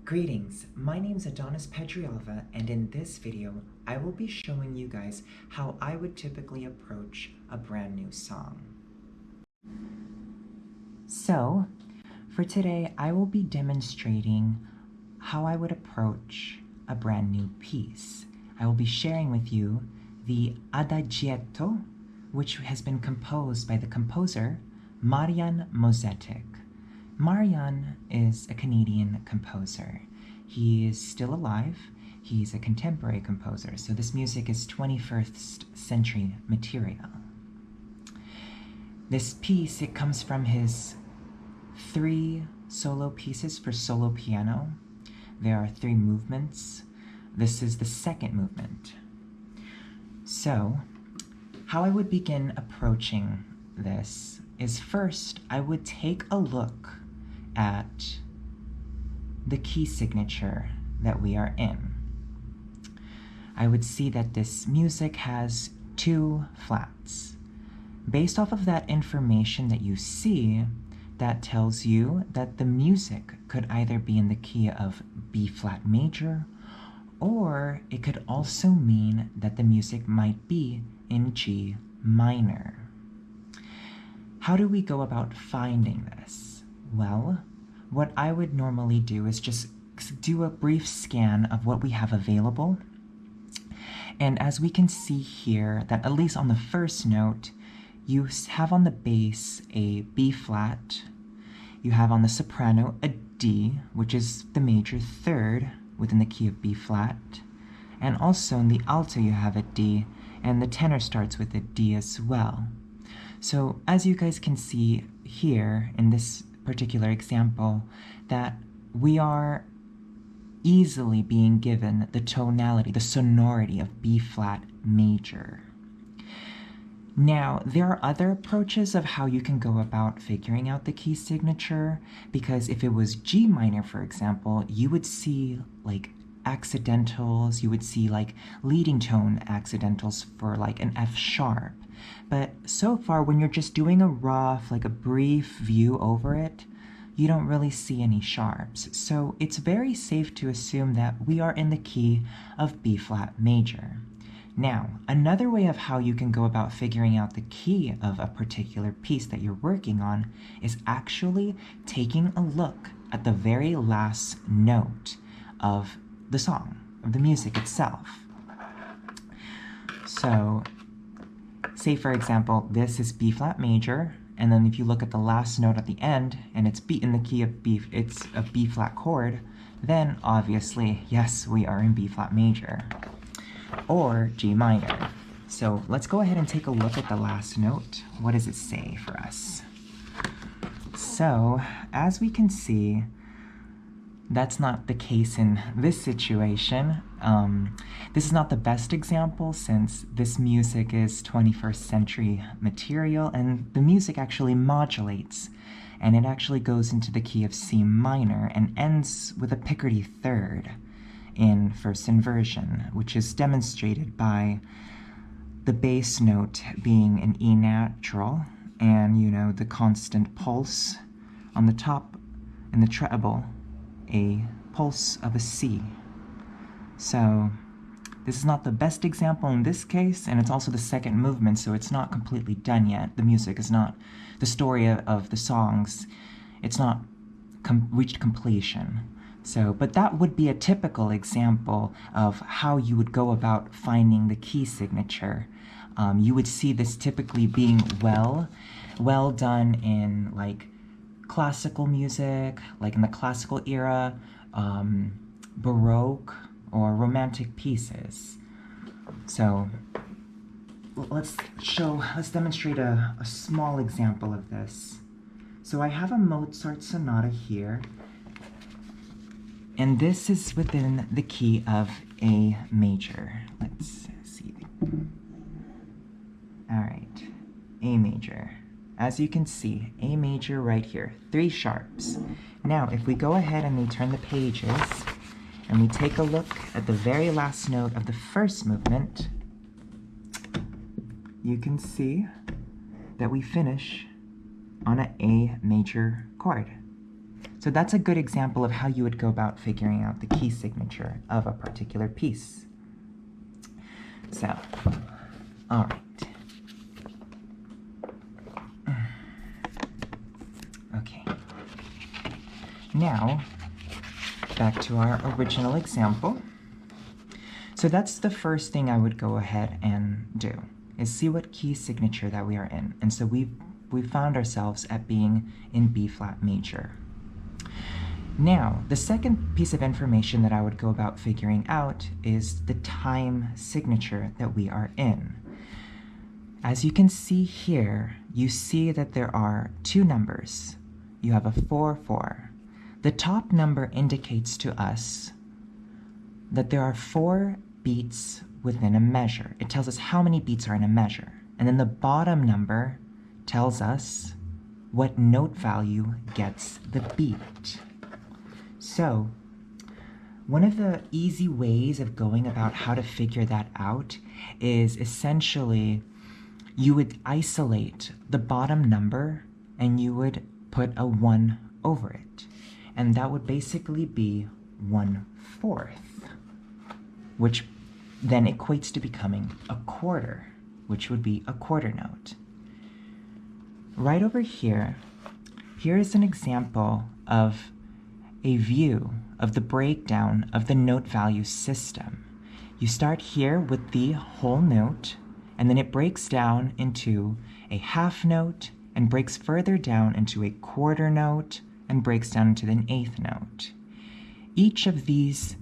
Greetings, my name is Adonis Pedrialva, and in this video, I will be showing you guys how I would typically approach a brand new song. So, for today, I will be demonstrating how I would approach a brand new piece. I will be sharing with you the Adagietto, which has been composed by the composer Marian Mosetic. Marian is a Canadian composer. He is still alive. He's a contemporary composer, so this music is 21st century material. This piece, it comes from his 3 solo pieces for solo piano. There are 3 movements. This is the 2nd movement. So, how I would begin approaching this is first, I would take a look at the key signature that we are in. I would see that this music has 2 flats. Based off of that information that you see, that tells you that the music could either be in the key of B flat major, or it could also mean that the music might be in G minor. How do we go about finding this? Well, what I would normally do is just do a brief scan of what we have available. And as we can see here, that at least on the first note, you have on the bass a B flat, you have on the soprano a D, which is the major 3rd within the key of B flat, and also in the alto you have a D, and the tenor starts with a D as well. So as you guys can see here in this particular example, that we are easily being given the tonality, the sonority of B flat major. Now, there are other approaches of how you can go about figuring out the key signature, because if it was G minor, for example, you would see like accidentals, you would see like leading tone accidentals for like an F sharp. But so far, when you're just doing a rough, like a brief view over it, you don't really see any sharps. So it's very safe to assume that we are in the key of B flat major. Now, another way of how you can go about figuring out the key of a particular piece that you're working on is actually taking a look at the very last note of the song, of the music itself. So, say for example, this is B flat major, and then if you look at the last note at the end, and it's in the key of B, it's a B flat chord, then obviously, yes, we are in B flat major, or G minor. So let's go ahead and take a look at the last note. What does it say for us? So, as we can see, that's not the case in this situation. This is not the best example since this music is 21st century material, and the music actually modulates, and it actually goes into the key of C minor and ends with a Picardy 3rd in first inversion, which is demonstrated by the bass note being an E natural, and you know, the constant pulse on the top, and the treble a pulse of a C. So this is not the best example in this case, and it's also the 2nd movement, so it's not completely done yet. The music is not, the story of the songs, it's not reached completion. So, but that would be a typical example of how you would go about finding the key signature. You would see this typically being well done in like classical music, like in the classical era, Baroque, or Romantic pieces. So let's demonstrate a small example of this. So I have a Mozart sonata here, and this is within the key of A major. Let's see. All right, A major. As you can see, A major right here, 3 sharps. Now, if we go ahead and we turn the pages, and we take a look at the very last note of the first movement, you can see that we finish on an A major chord. So that's a good example of how you would go about figuring out the key signature of a particular piece. So, all right. Okay. Now, back to our original example. So that's the first thing I would go ahead and do, is see what key signature that we are in. And so we found ourselves at being in B flat major. Now, the second piece of information that I would go about figuring out is the time signature that we are in. As you can see here, you see that there are two numbers. You have a 4/4. The top number indicates to us that there are 4 beats within a measure. It tells us how many beats are in a measure. And then the bottom number tells us what note value gets the beat. So, one of the easy ways of going about how to figure that out is essentially you would isolate the bottom number and you would put a 1 over it. And that would basically be 1/4, which then equates to becoming a quarter, which would be a quarter note. Right over here, here is an example of a view of the breakdown of the note value system. You start here with the whole note, and then it breaks down into a half note, and breaks further down into a quarter note, and breaks down into an eighth note. Each of these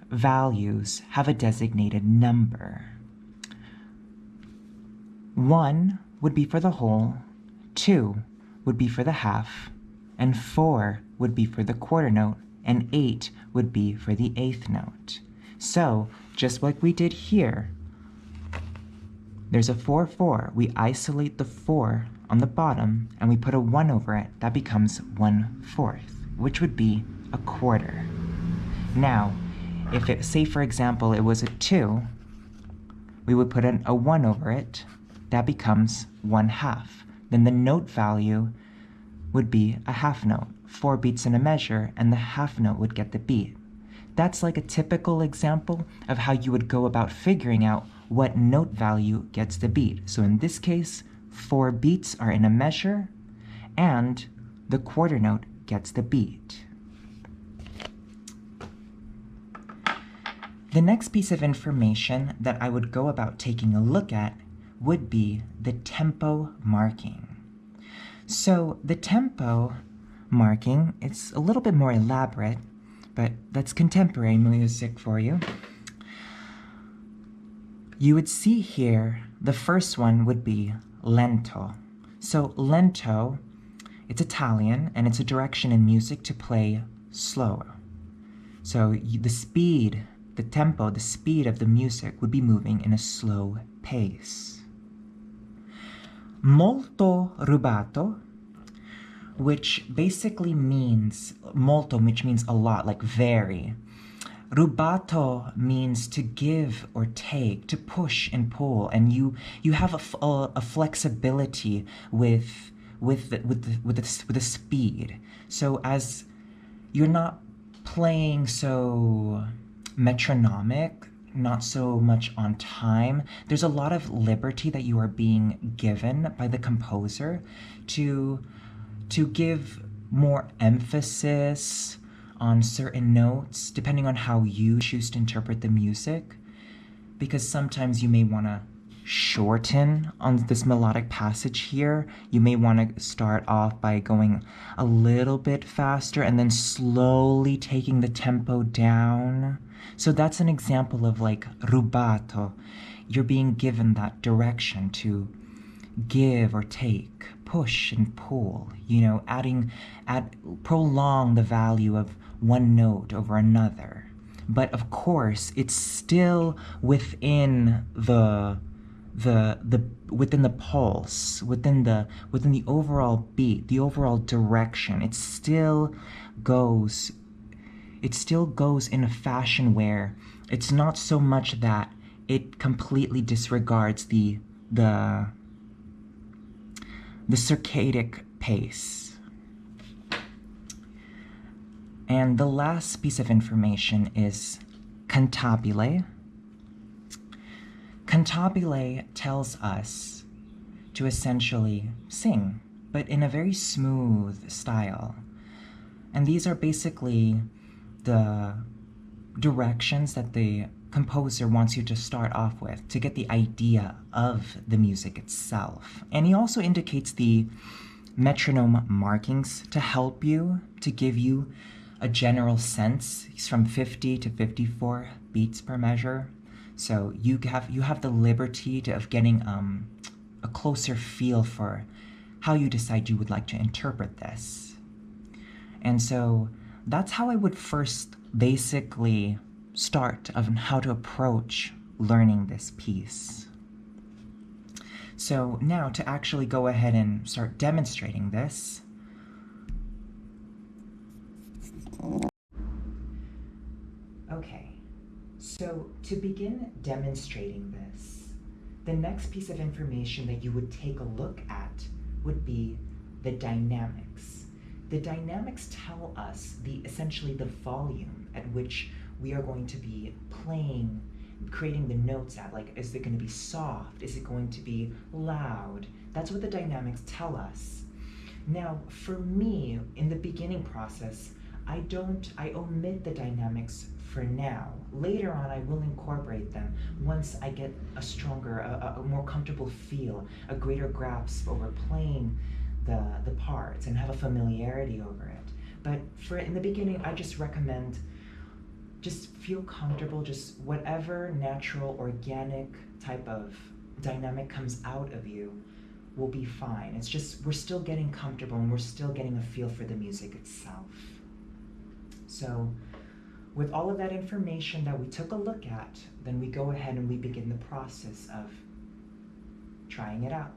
values have a designated number. 1 would be for the whole, 2 would be for the half, and 4 would be for the quarter note, and 8 would be for the eighth note. So, just like we did here, there's a 4/4. We isolate the 4 on the bottom, and we put a 1 over it. That becomes 1/4, which would be a quarter. Now, if it, say for example, it was a 2, we would put a 1 over it. That becomes 1/2. Then the note value would be a half note, 4 beats in a measure, and the half note would get the beat. That's like a typical example of how you would go about figuring out what note value gets the beat. So in this case, 4 beats are in a measure, and the quarter note gets the beat. The next piece of information that I would go about taking a look at would be the tempo marking. So the tempo marking, it's a little bit more elaborate, but that's contemporary music for you. You would see here, the first one would be lento. So lento, it's Italian, and it's a direction in music to play slow. So the speed, the tempo, the speed of the music would be moving in a slow pace. Molto rubato, which basically means molto, which means a lot, like very. Rubato means to give or take, to push and pull, and you have a flexibility with the speed. So as you're not playing so metronomic, not so much on time, there's a lot of liberty that you are being given by the composer to give more emphasis on certain notes, depending on how you choose to interpret the music, because sometimes you may want to shorten on this melodic passage here. You may want to start off by going a little bit faster and then slowly taking the tempo down. So that's an example of like rubato. You're being given that direction to give or take, push and pull, prolong the value of one note over another. But of course, it's still within the pulse, within the overall beat, the overall direction. It still goes in a fashion where it's not so much that it completely disregards the circadic pace. And the last piece of information is cantabile. Cantabile tells us to essentially sing, but in a very smooth style. And these are basically the directions that the composer wants you to start off with to get the idea of the music itself. And he also indicates the metronome markings to help you, to give you a general sense. He's from 50 to 54 beats per measure. So you have the liberty of getting a closer feel for how you decide you would like to interpret this. And so that's how I would first basically start of how to approach learning this piece. So now to actually go ahead and start demonstrating this. Okay, so to begin demonstrating this, the next piece of information that you would take a look at would be the dynamics. The dynamics tell us essentially the volume at which we are going to be playing, creating the notes at. Like, is it going to be soft? Is it going to be loud? That's what the dynamics tell us. Now, for me, in the beginning process, I omit the dynamics for now. Later on, I will incorporate them once I get a stronger, a more comfortable feel, a greater grasp over playing the parts and have a familiarity over it. But in the beginning, I just recommend just feel comfortable, just whatever natural, organic type of dynamic comes out of you will be fine. It's just, we're still getting comfortable and we're still getting a feel for the music itself. So with all of that information that we took a look at, then we go ahead and we begin the process of trying it out.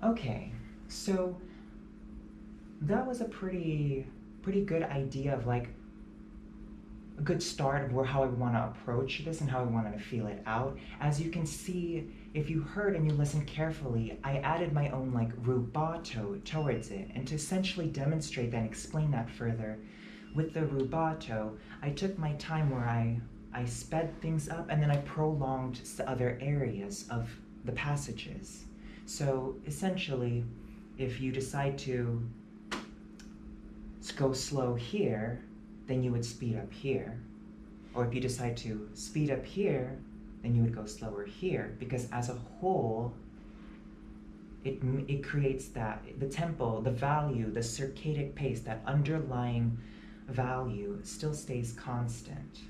Okay, so that was a pretty good idea of like a good start of how I want to approach this and how I wanted to feel it out. As you can see, if you heard and you listened carefully, I added my own like rubato towards it, and to essentially demonstrate that and explain that further, with the rubato, I took my time where I sped things up and then I prolonged the other areas of the passages. So essentially, if you decide to go slow here, then you would speed up here. Or if you decide to speed up here, then you would go slower here, because as a whole, it creates that, the tempo, the value, the circadic pace, that underlying value still stays constant.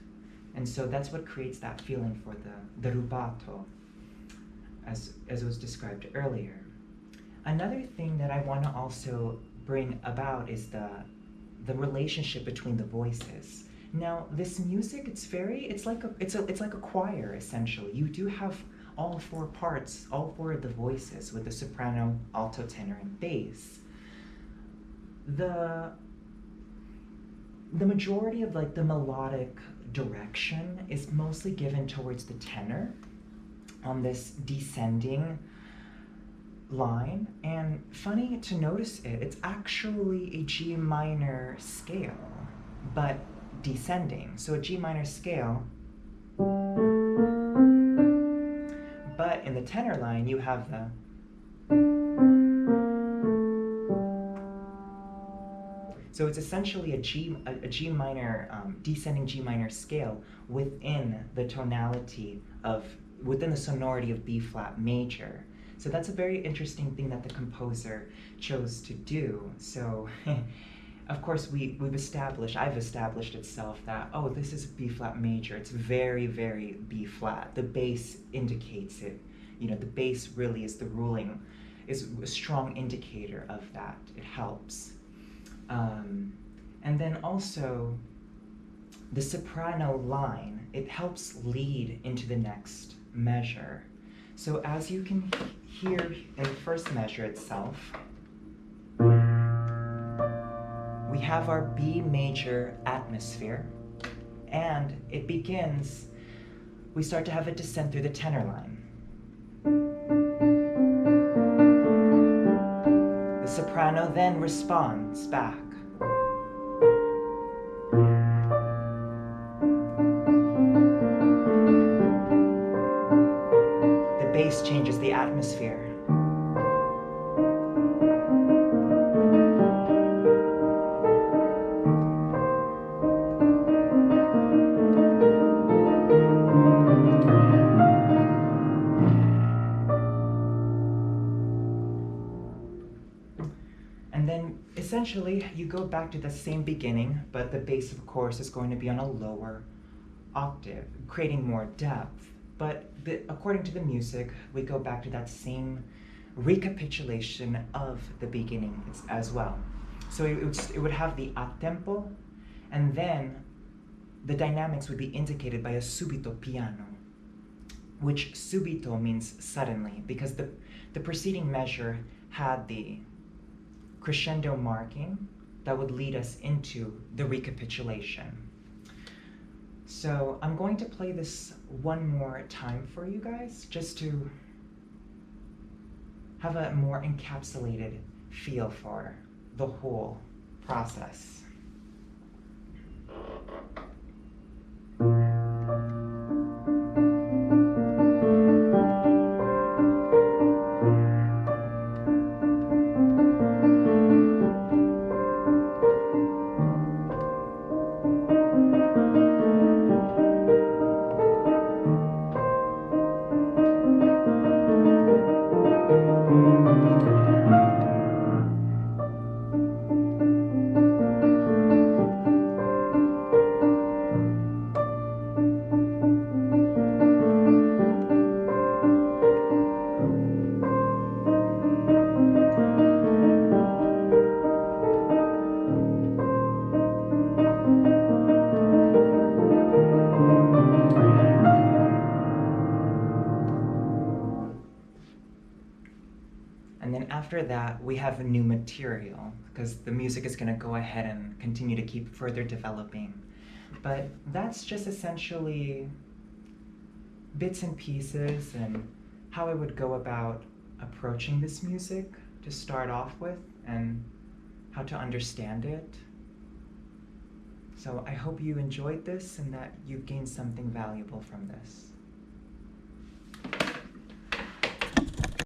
And so that's what creates that feeling for the rubato, as was described earlier. Another thing that I want to also bring about is the relationship between the voices. Now, this music, it's like a choir essentially. You do have all four parts, all four of the voices with the soprano, alto, tenor, and bass. The majority of like the melodic direction is mostly given towards the tenor on this descending line, and funny to notice it's actually a G minor scale, but descending. So a G minor scale, but in the tenor line you have So it's essentially a G minor, descending G minor scale within the tonality of, within the sonority of B flat major. So that's a very interesting thing that the composer chose to do. So of course I've established itself that, oh, this is B flat major. It's very, very B flat. The bass indicates it. You know, the bass really is is a strong indicator of that. It helps. And then also, the soprano line, it helps lead into the next measure. So as you can hear in the first measure itself, we have our B major atmosphere, and it begins, we start to have a descent through the tenor line. The soprano then responds back. The bass changes the atmosphere. And then essentially you go back to the same beginning, but the bass of course is going to be on a lower octave, creating more depth. But according to the music, we go back to that same recapitulation of the beginning as well. So it would have the a tempo, and then the dynamics would be indicated by a subito piano, which subito means suddenly, because the preceding measure had the crescendo marking that would lead us into the recapitulation. So I'm going to play this one more time for you guys, just to have a more encapsulated feel for the whole process. And then after that, we have new material, because the music is going to go ahead and continue to keep further developing. But that's just essentially bits and pieces and how I would go about approaching this music to start off with, and how to understand it. So I hope you enjoyed this and that you've gained something valuable from this.